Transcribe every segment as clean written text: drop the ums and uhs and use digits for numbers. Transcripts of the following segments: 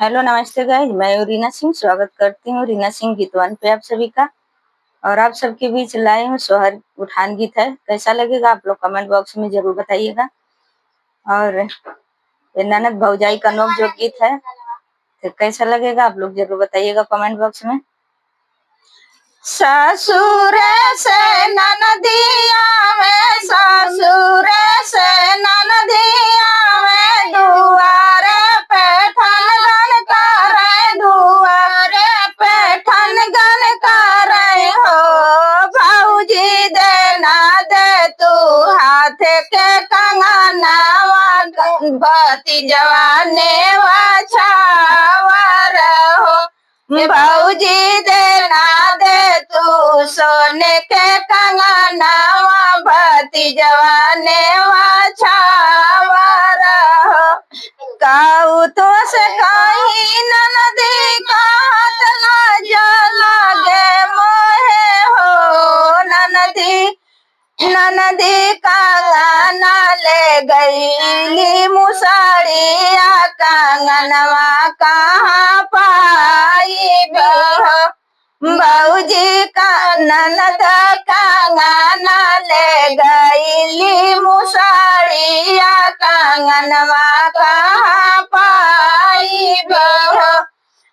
Hello नमस्ते guys, मैं हूँ रीना सिंह। स्वागत करती हूँ रीना सिंह गीत वन पे आप सभी का। और आप सबके बीच लाई हूँ सोहर उठान गीत है। कैसा लगेगा आप लोग कमेंट बॉक्स में जरूर बताइएगा। और ये ननद भौजाई का नोक जो गीत है तो कैसा लगेगा आप लोग जरूर बताइएगा कमेंट बॉक्स में। ससुर से ननदिया में, ससुर से ननदिया में, दुआरे पे ठनगन करे, दुआरे पे ठनगन करे हो। भौजी देना दे तू हाथ के कंगनवा, भती जवाने वाछावर हो। भौजी देना दे तू सोने के कंगनवा, भती जवाने वाछावर हो। कहू तो से कहीं ननदी का हाथ लाज लागे मोहे हो। ननदी कंगना ले गईली मुसड़िया, कंगनवा कहाँ पाई हो। भौजी का ननद कंगना ले गईली मुसड़िया, कंगनवा कहाँ पाई हो।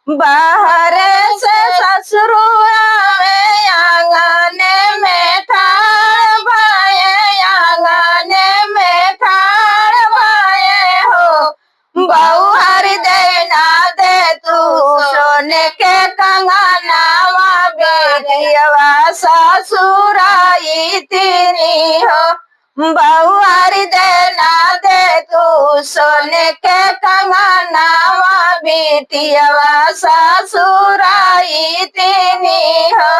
बाहर से ससुरुआ में आंगन में ठाड़ भाए, आंगन में ठाड़ भाए हो। बहु हरि देना दे तू सोने के कंगनवा, बेटियवा ससुराई तीनी हो। बहु हरि देना दे तू सोने के कंगनवा, बेटियवा ससुराई तीनी हो।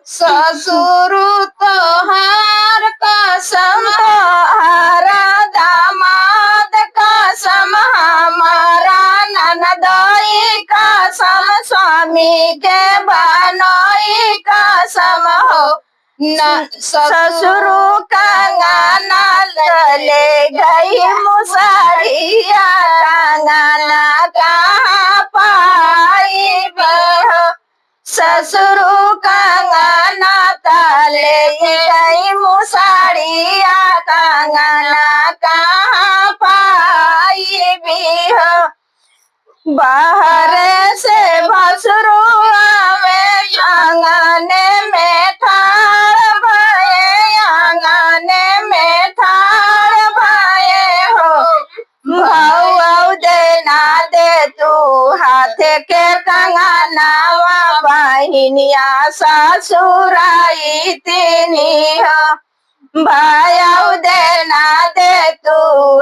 ससुर तोहार कसम, तोहारा दामाद कसम, हमारा ननदोई कसम, स्वामी के बनोई कसम हो। ससुर कंगना ले गई मुसड़िया, कंगना कहाँ पाई हो। ससुर कंगना ताले गई मुसड़िया, कंगना कहाँ पाई भी हो। बाहर से भसुरुआ में आंगन में ठाड़ भाए, आंगन में ठाड़ भाए हो। भौ देना दे तू हाथ के कंगनवा, बहिनिया ससुराई तीनी हो। भायौ देना दे तू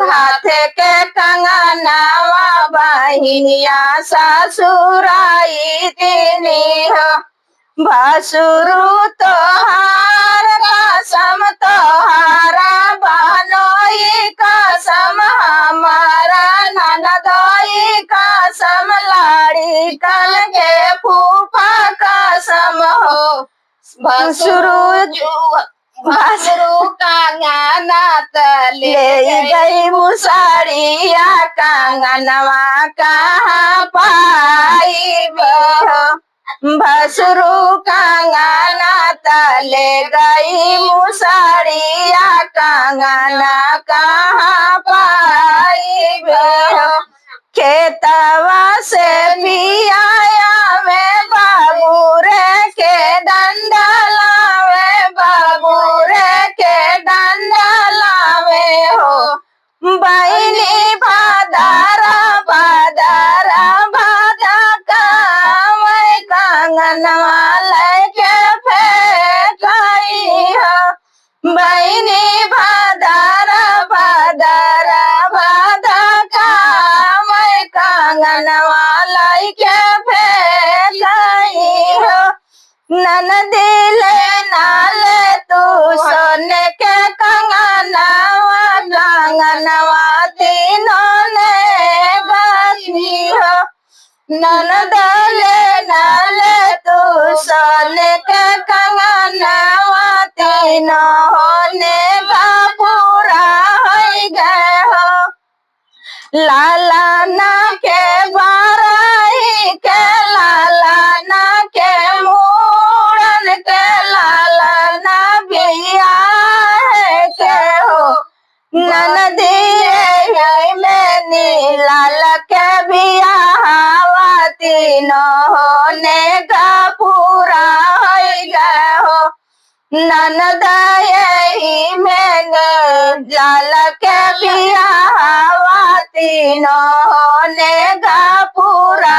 हाथ के कंगनवा, बहिनिया ससुराई तीनी हो। भसुरु तोहार कसम, तोहारा बहनोई कसम, हमारा ननदोई कसम, लाड़ी कन के फूफा कसम हो। भसुरु कंगना ले गई मुसड़िया, कंगनवा कहाँ पाई हो। भसुरु कंगना ले गई मुसड़िया, कंगना कहाँ पाई हो। खेतवा से पियाया में बाबू रे के डंडा लावे, बाबू रे के डंडा लावे हो। बहिनी भादारा भादारा भादा काम, कंगनवा लेके फेंकाई हो। बहिनी भादारा भादारा भादा काम, कंगनवा लेके फेंकाई हो। ननदी लेना ले तू सोने के कंगनवा, कंगनवा तीनों ने बानी हो। ननद लेना ले तू सोने के कंगनवा, तीनों होने का पूरा हो गए हो। लाला ना के बा ननदिए मैंने लाल के बियाहवाती न होने का पूरा हो गए हो ननदाई मैंने लाल के बियाहवाती न होने का पूरा